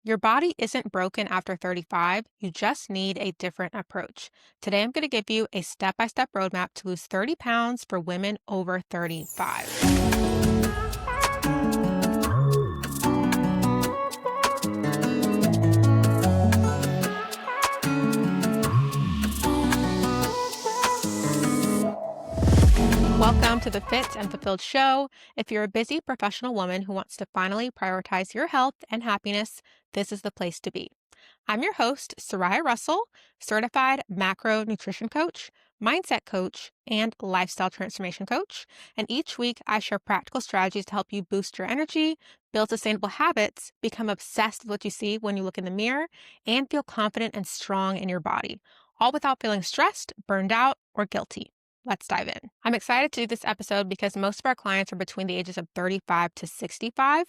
Your body isn't broken after 35, you just need a different approach. Today, I'm going to give you a step by step roadmap to lose 30 pounds for women over 35. Welcome to the Fit and Fulfilled Show. If you're a busy professional woman who wants to finally prioritize your health and happiness, this is the place to be. I'm your host, Soraya Russell, certified macro nutrition coach, mindset coach, and lifestyle transformation coach. And each week, I share practical strategies to help you boost your energy, build sustainable habits, become obsessed with what you see when you look in the mirror, and feel confident and strong in your body, all without feeling stressed, burned out, or guilty. Let's dive in. I'm excited to do this episode because most of our clients are between the ages of 35 to 65,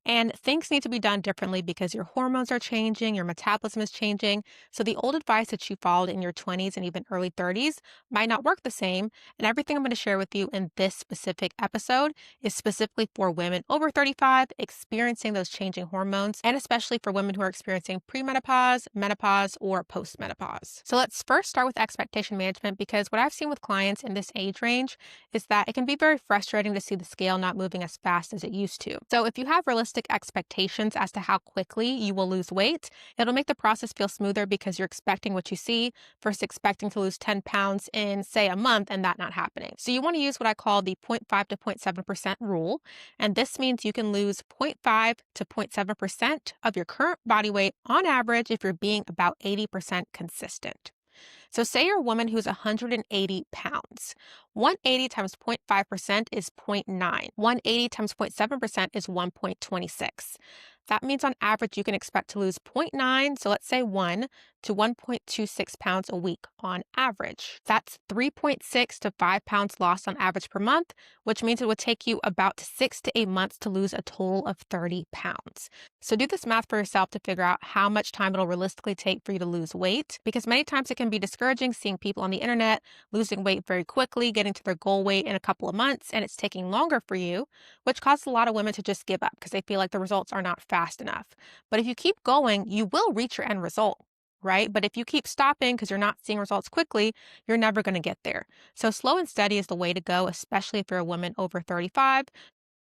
and things need to be done differently because your hormones are changing, your metabolism is changing. So the old advice that you followed in your 20s and even early 30s might not work the same. And everything I'm going to share with you in this specific episode is specifically for women over 35 experiencing those changing hormones, and especially for women who are experiencing premenopause, menopause, or postmenopause. So let's first start with expectation management because what I've seen with clients in this age range is that it can be very frustrating to see the scale not moving as fast as it used to. So if you have realistic expectations as to how quickly you will lose weight, it'll make the process feel smoother because you're expecting what you see versus expecting to lose 10 pounds in, say, a month and that not happening. So you want to use what I call the 0.5 to 0.7% rule. And this means you can lose 0.5 to 0.7% of your current body weight on average if you're being about 80% consistent. So say you're a woman who's 180 pounds. 180 times 0.5% is 0.9. 180 times 0.7% is 1.26. That means on average, you can expect to lose zero point 0.9, so let's say 1 to 1.26 pounds a week on average. That's 3.6 to 5 pounds lost on average per month, which means it would take you about 6 to 8 months to lose a total of 30 pounds. So do this math for yourself to figure out how much time it'll realistically take for you to lose weight, because many times it can be discouraging seeing people on the internet losing weight very quickly, getting to their goal weight in a couple of months, and it's taking longer for you, which causes a lot of women to just give up because they feel like the results are not fast enough. But if you keep going, you will reach your end result, right? But if you keep stopping because you're not seeing results quickly, you're never going to get there. So slow and steady is the way to go, especially if you're a woman over 35,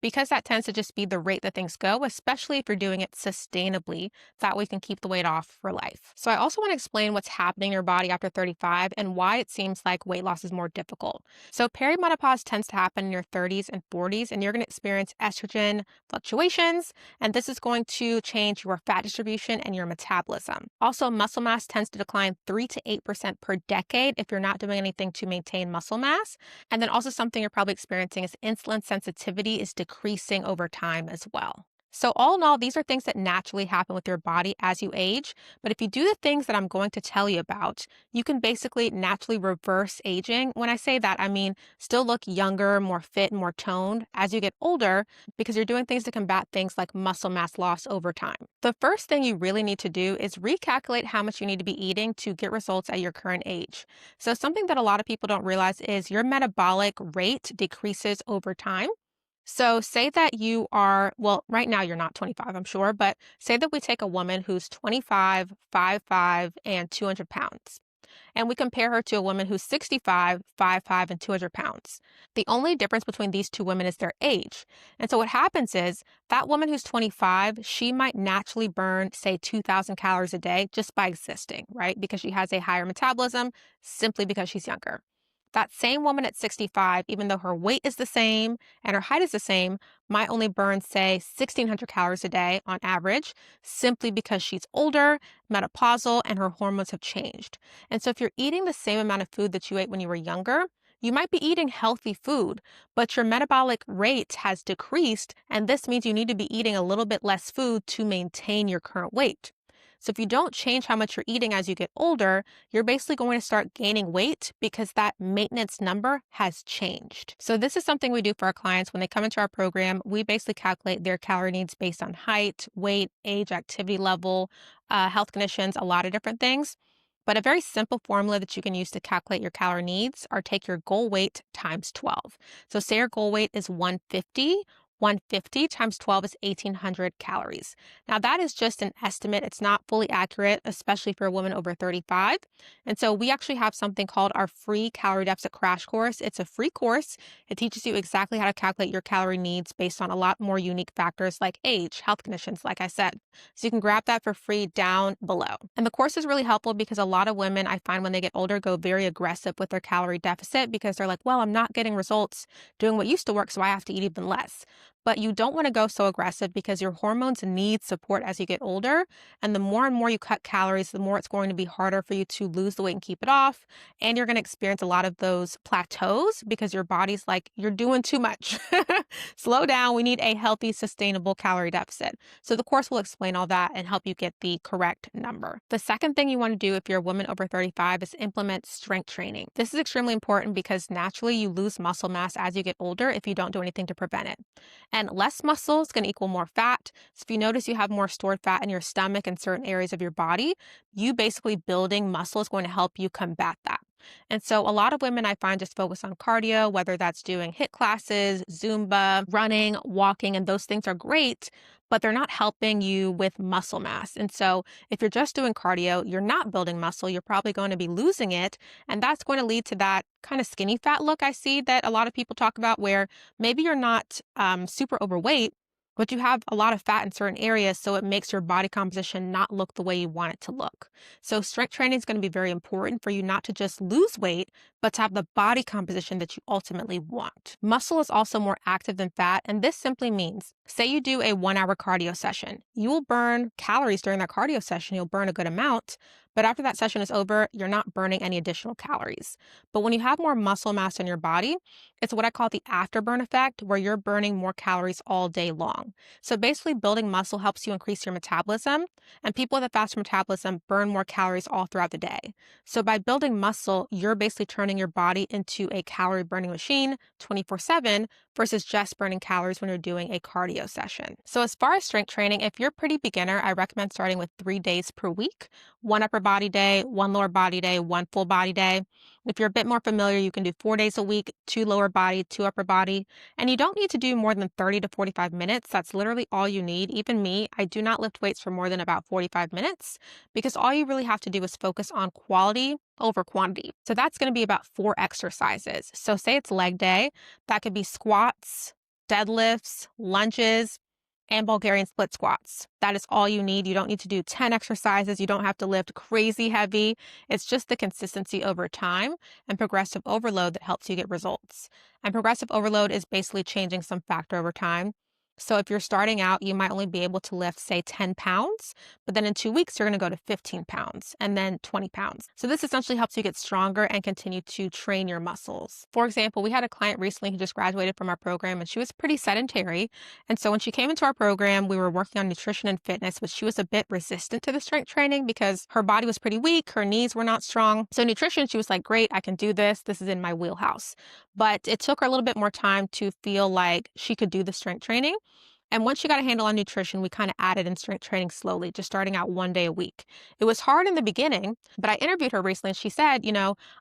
because that tends to just be the rate that things go, especially if you're doing it sustainably. That way you can keep the weight off for life. So I also want to explain what's happening in your body after 35 and why it seems like weight loss is more difficult. So perimenopause tends to happen in your 30s and 40s, and you're going to experience estrogen fluctuations, and this is going to change your fat distribution and your metabolism. Also, muscle mass tends to decline 3 to 8% per decade if you're not doing anything to maintain muscle mass. And then also something you're probably experiencing is insulin sensitivity is decreasing over time as well. So all in all, these are things that naturally happen with your body as you age. But if you do the things that I'm going to tell you about, you can basically naturally reverse aging. When I say that, I mean still look younger, more fit, more toned as you get older because you're doing things to combat things like muscle mass loss over time. The first thing you really need to do is recalculate how much you need to be eating to get results at your current age. So something that a lot of people don't realize is your metabolic rate decreases over time. So say that you are, well, right now you're not 25, I'm sure, but say that we take a woman who's 25, 5'5", and 200 pounds, and we compare her to a woman who's 65, 5'5", and 200 pounds. The only difference between these two women is their age. And so what happens is that woman who's 25, she might naturally burn, say, 2,000 calories a day just by existing, right? Because she has a higher metabolism simply because she's younger. That same woman at 65, even though her weight is the same and her height is the same, might only burn, say, 1,600 calories a day on average, simply because she's older, menopausal, and her hormones have changed. And so if you're eating the same amount of food that you ate when you were younger, you might be eating healthy food, but your metabolic rate has decreased, and this means you need to be eating a little bit less food to maintain your current weight. So if you don't change how much you're eating as you get older, you're basically going to start gaining weight because that maintenance number has changed. So this is something we do for our clients when they come into our program. We basically calculate their calorie needs based on height, weight, age, activity level, health conditions, a lot of different things. But a very simple formula that you can use to calculate your calorie needs are take your goal weight times 12. So say your goal weight is 150. 150 times 12 is 1,800 calories. Now, that is just an estimate. It's not fully accurate, especially for a woman over 35. And so we actually have something called our free calorie deficit crash course. It's a free course. It teaches you exactly how to calculate your calorie needs based on a lot more unique factors like age, health conditions, like I said. So you can grab that for free down below. And the course is really helpful because a lot of women, I find when they get older, go very aggressive with their calorie deficit because they're like, well, I'm not getting results doing what used to work, so I have to eat even less. But you don't want to go so aggressive because your hormones need support as you get older. And the more and more you cut calories, the more it's going to be harder for you to lose the weight and keep it off. And you're going to experience a lot of those plateaus because your body's like, you're doing too much. Slow down. We need a healthy, sustainable calorie deficit. So the course will explain all that and help you get the correct number. The second thing you want to do if you're a woman over 35 is implement strength training. This is extremely important because naturally you lose muscle mass as you get older if you don't do anything to prevent it. And less muscle is going to equal more fat. So if you notice you have more stored fat in your stomach and certain areas of your body, you basically building muscle is going to help you combat that. And so a lot of women I find just focus on cardio, whether that's doing HIIT classes, Zumba, running, walking, and those things are great, but they're not helping you with muscle mass. And so if you're just doing cardio, you're not building muscle, you're probably going to be losing it. And that's going to lead to that kind of skinny fat look I see that a lot of people talk about where maybe you're not super overweight, but you have a lot of fat in certain areas, so it makes your body composition not look the way you want it to look. So strength training is going to be very important for you not to just lose weight, but to have the body composition that you ultimately want. Muscle is also more active than fat, and this simply means, say you do a 1-hour cardio session. You will burn calories during that cardio session. You'll burn a good amount, but after that session is over, you're not burning any additional calories. But when you have more muscle mass in your body, it's what I call the afterburn effect, where you're burning more calories all day long. So basically, building muscle helps you increase your metabolism, and people with a faster metabolism burn more calories all throughout the day. So by building muscle, you're basically turning your body into a calorie burning machine 24/7 versus just burning calories when you're doing a cardio session. So as far as strength training, if you're a pretty beginner, I recommend starting with 3 days per week, 1 upper body day, 1 lower body day, 1 full body day. If you're a bit more familiar, you can do 4 days a week, 2 lower body, 2 upper body. And you don't need to do more than 30 to 45 minutes. That's literally all you need. Even me, I do not lift weights for more than about 45 minutes because all you really have to do is focus on quality over quantity. So that's going to be about 4 exercises. So say it's leg day, that could be squats, deadlifts, lunges, and Bulgarian split squats. That is all you need. You don't need to do 10 exercises. You don't have to lift crazy heavy. It's just the consistency over time and progressive overload that helps you get results. And progressive overload is basically changing some factor over time. So if you're starting out, you might only be able to lift, say, 10 pounds, but then in 2 weeks, you're going to go to 15 pounds and then 20 pounds. So this essentially helps you get stronger and continue to train your muscles. For example, we had a client recently who just graduated from our program and she was pretty sedentary. And so when she came into our program, we were working on nutrition and fitness, but she was a bit resistant to the strength training because her body was pretty weak. Her knees were not strong. So nutrition, she was like, great, I can do this. This is in my wheelhouse. But it took her a little bit more time to feel like she could do the strength training. And once she got a handle on nutrition, we kind of added in strength training slowly, just starting out 1 day a week. It was hard in the beginning, but I interviewed her recently and she said,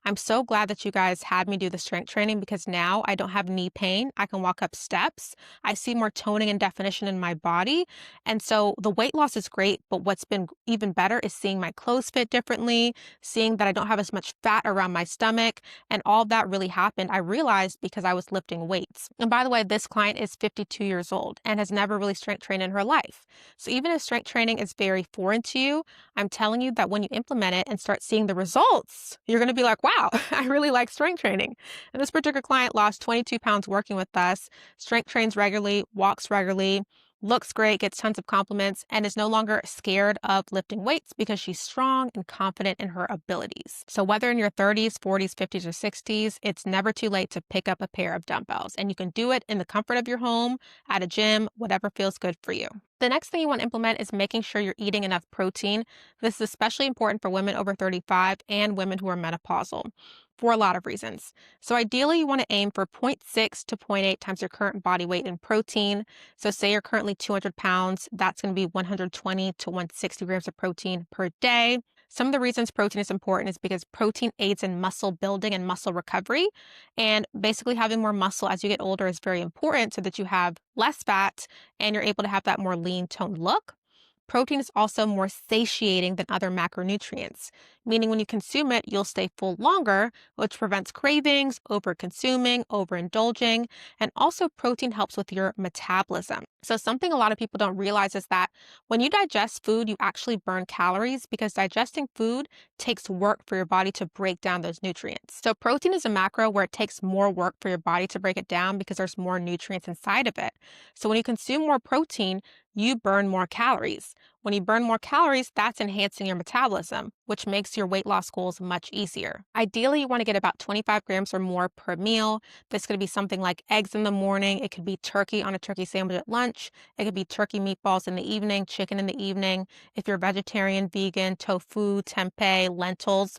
I'm so glad that you guys had me do the strength training because now I don't have knee pain. I can walk up steps. I see more toning and definition in my body. And so the weight loss is great, but what's been even better is seeing my clothes fit differently, seeing that I don't have as much fat around my stomach. And all of that really happened, I realized, because I was lifting weights. And by the way, this client is 52 years old and has never really strength trained in her life. So even if strength training is very foreign to you, I'm telling you that when you implement it and start seeing the results, you're going to be like, wow, I really like strength training. And this particular client lost 22 pounds working with us, strength trains regularly, walks regularly, looks great, gets tons of compliments, and is no longer scared of lifting weights because she's strong and confident in her abilities. So whether in your 30s, 40s, 50s, or 60s, it's never too late to pick up a pair of dumbbells. And you can do it in the comfort of your home, at a gym, whatever feels good for you. The next thing you want to implement is making sure you're eating enough protein. This is especially important for women over 35 and women who are menopausal for a lot of reasons. So ideally, you want to aim for 0.6 to 0.8 times your current body weight in protein. So say you're currently 200 pounds, that's going to be 120 to 160 grams of protein per day. Some of the reasons protein is important is because protein aids in muscle building and muscle recovery. And basically, having more muscle as you get older is very important so that you have less fat and you're able to have that more lean toned look. Protein is also more satiating than other macronutrients, meaning when you consume it, you'll stay full longer, which prevents cravings, over-consuming, overindulging, and also protein helps with your metabolism. So something a lot of people don't realize is that when you digest food, you actually burn calories because digesting food takes work for your body to break down those nutrients. So protein is a macro where it takes more work for your body to break it down because there's more nutrients inside of it. So when you consume more protein, you burn more calories. When you burn more calories, that's enhancing your metabolism, which makes your weight loss goals much easier. Ideally, you want to get about 25 grams or more per meal. This could be something like eggs in the morning. It could be turkey on a turkey sandwich at lunch. It could be turkey meatballs in the evening, chicken in the evening. If you're vegetarian, vegan, tofu, tempeh, lentils.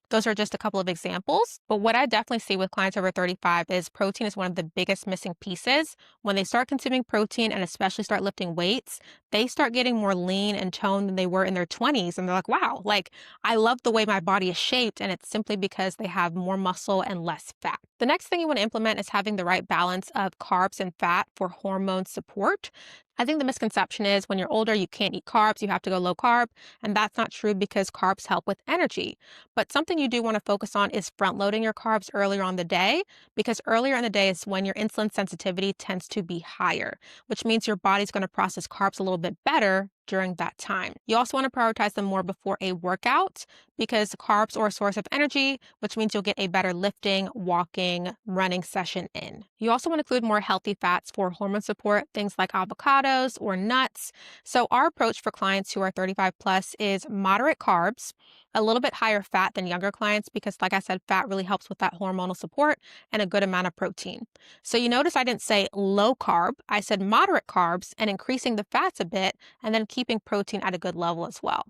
Those are just a couple of examples. But what I definitely see with clients over 35 is protein is one of the biggest missing pieces. When they start consuming protein and especially start lifting weights, they start getting more lean and toned than they were in their 20s. And they're like, wow, like I love the way my body is shaped. And it's simply because they have more muscle and less fat. The next thing you want to implement is having the right balance of carbs and fat for hormone support. I think the misconception is when you're older, you can't eat carbs, you have to go low carb. And that's not true because carbs help with energy. But something you do want to focus on is front loading your carbs earlier on the day, because earlier in the day is when your insulin sensitivity tends to be higher, which means your body's going to process carbs a little bit better during that time. You also want to prioritize them more before a workout because carbs are a source of energy, which means you'll get a better lifting, walking, running session in. You also want to include more healthy fats for hormone support, things like avocados or nuts. So our approach for clients who are 35 plus is moderate carbs, a little bit higher fat than younger clients because, like I said, fat really helps with that hormonal support, and a good amount of protein. So you notice I didn't say low carb, I said moderate carbs and increasing the fats a bit and then keeping protein at a good level as well.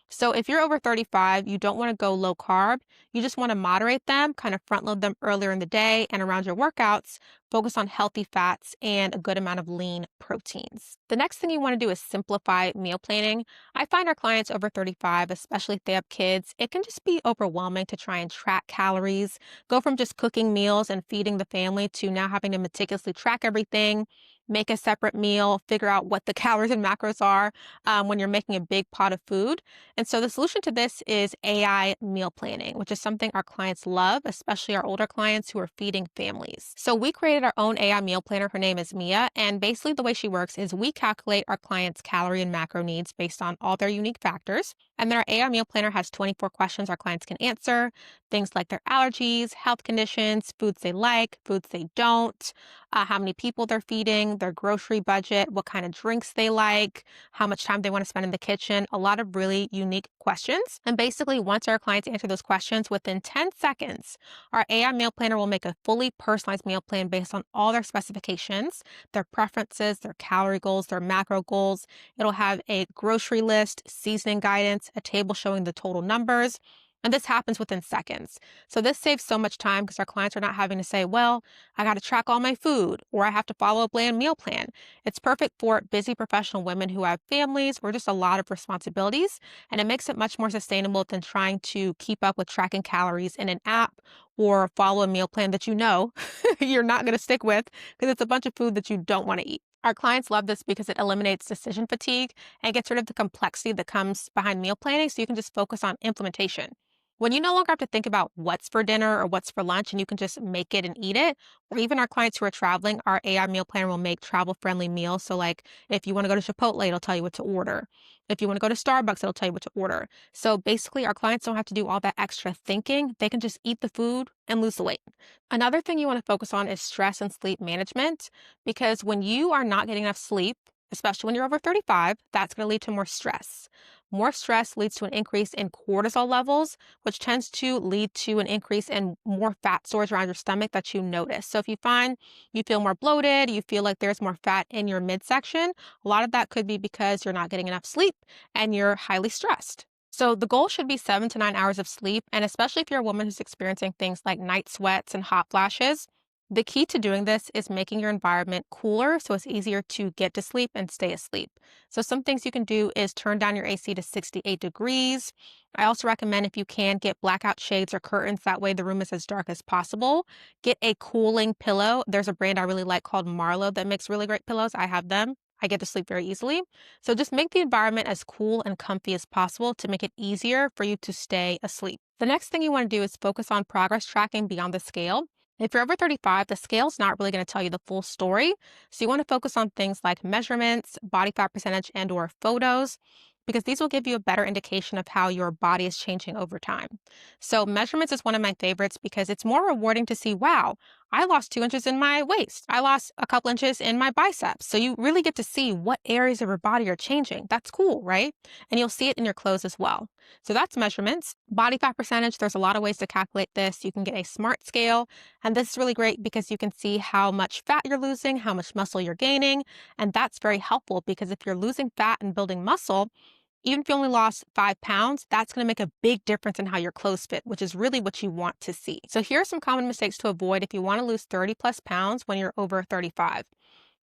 So if you're over 35, you don't want to go low carb. You just want to moderate them, kind of front load them earlier in the day and around your workouts, focus on healthy fats and a good amount of lean proteins. The next thing you want to do is simplify meal planning. I find our clients over 35, especially if they have kids, it can just be overwhelming to try and track calories, go from just cooking meals and feeding the family to now having to meticulously track everything, make a separate meal, figure out what the calories and macros are when you're making a big pot of food. And so the solution to this is AI meal planning, which is something our clients love, especially our older clients who are feeding families. So we created our own AI meal planner. Her name is Mia. And basically the way she works is we calculate our clients' calorie and macro needs based on all their unique factors. And then our AI meal planner has 24 questions our clients can answer, things like their allergies, health conditions, foods they like, foods they don't, how many people they're feeding, their grocery budget, what kind of drinks they like, how much time they want to spend in the kitchen, a lot of really unique questions. And basically, once our clients answer those questions within 10 seconds, our AI meal planner will make a fully personalized meal plan based on all their specifications, their preferences, their calorie goals, their macro goals. It'll have a grocery list, seasoning guidance, a table showing the total numbers. And this happens within seconds. So this saves so much time because our clients are not having to say, well, I got to track all my food or I have to follow a bland meal plan. It's perfect for busy professional women who have families or just a lot of responsibilities. And it makes it much more sustainable than trying to keep up with tracking calories in an app or follow a meal plan that you know you're not going to stick with because it's a bunch of food that you don't want to eat. Our clients love this because it eliminates decision fatigue and gets rid of the complexity that comes behind meal planning so you can just focus on implementation. When you no longer have to think about what's for dinner or what's for lunch and you can just make it and eat it, or even our clients who are traveling, our AI meal planner will make travel-friendly meals. So like if you want to go to Chipotle, it'll tell you what to order. If you want to go to Starbucks, it'll tell you what to order. So basically our clients don't have to do all that extra thinking. They can just eat the food and lose the weight. Another thing you want to focus on is stress and sleep management, because when you are not getting enough sleep, especially when you're over 35, that's going to lead to more stress. More stress leads to an increase in cortisol levels, which tends to lead to an increase in more fat stores around your stomach that you notice. So if you find you feel more bloated, you feel like there's more fat in your midsection, a lot of that could be because you're not getting enough sleep and you're highly stressed. So the goal should be 7 to 9 hours of sleep, and especially if you're a woman who's experiencing things like night sweats and hot flashes, The key to doing this is making your environment cooler so it's easier to get to sleep and stay asleep. So, some things you can do is turn down your AC to 68 degrees. I also recommend, if you can, get blackout shades or curtains. That way, the room is as dark as possible. Get a cooling pillow. There's a brand I really like called Marlowe that makes really great pillows. I have them. I get to sleep very easily. So, just make the environment as cool and comfy as possible to make it easier for you to stay asleep. The next thing you want to do is focus on progress tracking beyond the scale. If you're over 35, the scale's not really going to tell you the full story. So you want to focus on things like measurements, body fat percentage, and/or photos, because these will give you a better indication of how your body is changing over time. So measurements is one of my favorites because it's more rewarding to see, wow, I lost 2 inches in my waist. I lost a couple inches in my biceps. So you really get to see what areas of your body are changing. That's cool, right? And you'll see it in your clothes as well. So that's measurements. Body fat percentage, there's a lot of ways to calculate this. You can get a smart scale, and this is really great because you can see how much fat you're losing, how much muscle you're gaining, and that's very helpful because if you're losing fat and building muscle, even if you only lost 5 pounds, that's going to make a big difference in how your clothes fit, which is really what you want to see. So here are some common mistakes to avoid if you want to lose 30 plus pounds when you're over 35.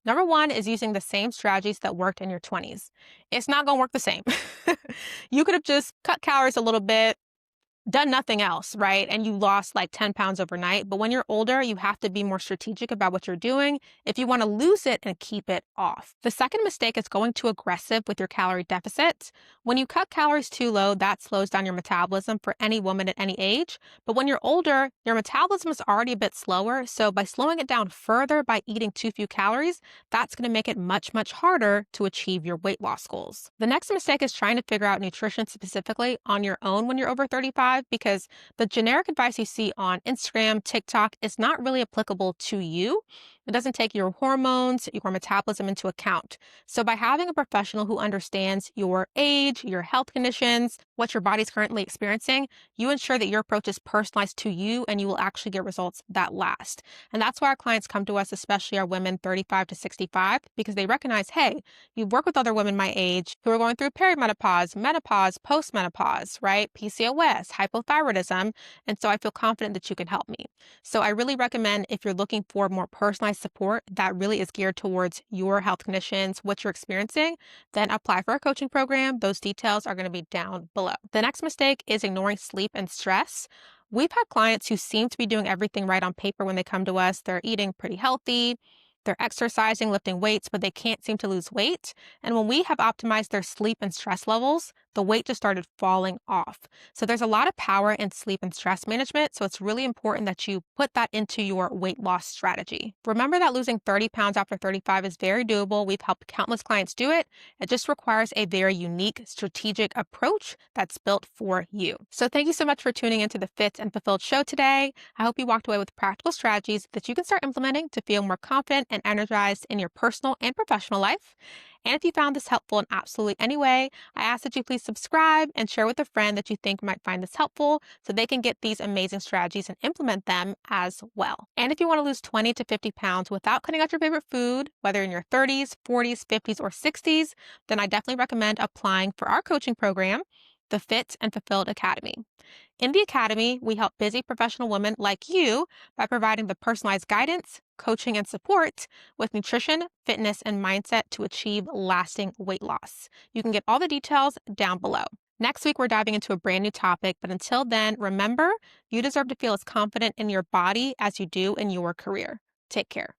Number one is using the same strategies that worked in your 20s. It's not going to work the same. You could have just cut calories a little bit, done nothing else, right? And you lost like 10 pounds overnight. But when you're older, you have to be more strategic about what you're doing if you want to lose it and keep it off. The second mistake is going too aggressive with your calorie deficits. When you cut calories too low, that slows down your metabolism for any woman at any age. But when you're older, your metabolism is already a bit slower. So by slowing it down further by eating too few calories, that's going to make it much, much harder to achieve your weight loss goals. The next mistake is trying to figure out nutrition specifically on your own when you're over 35, because the generic advice you see on Instagram, TikTok is not really applicable to you. It doesn't take your hormones, your metabolism into account. So by having a professional who understands your age, your health conditions, what your body's currently experiencing, you ensure that your approach is personalized to you and you will actually get results that last. And that's why our clients come to us, especially our women 35 to 65, because they recognize, hey, you work with other women my age who are going through perimenopause, menopause, postmenopause, right? PCOS, hypothyroidism. And so I feel confident that you can help me. So I really recommend, if you're looking for more personalized support that really is geared towards your health conditions, what you're experiencing, then apply for a coaching program. Those details are going to be down below. The next mistake is ignoring sleep and stress. We've had clients who seem to be doing everything right on paper when they come to us. They're eating pretty healthy, they're exercising, lifting weights, but they can't seem to lose weight. And when we have optimized their sleep and stress levels, the weight just started falling off. So there's a lot of power in sleep and stress management. So it's really important that you put that into your weight loss strategy. Remember that losing 30 pounds after 35 is very doable. We've helped countless clients do it. It just requires a very unique strategic approach that's built for you. So thank you so much for tuning into the Fit and Fulfilled show today. I hope you walked away with practical strategies that you can start implementing to feel more confident and energized in your personal and professional life. And if you found this helpful in absolutely any way, I ask that you please subscribe and share with a friend that you think might find this helpful so they can get these amazing strategies and implement them as well. And if you want to lose 20 to 50 pounds without cutting out your favorite food, whether in your 30s, 40s, 50s, or 60s, then I definitely recommend applying for our coaching program, the Fit and Fulfilled Academy. In the Academy, we help busy professional women like you by providing the personalized guidance, coaching, and support with nutrition, fitness, and mindset to achieve lasting weight loss. You can get all the details down below. Next week, we're diving into a brand new topic, but until then, remember, you deserve to feel as confident in your body as you do in your career. Take care.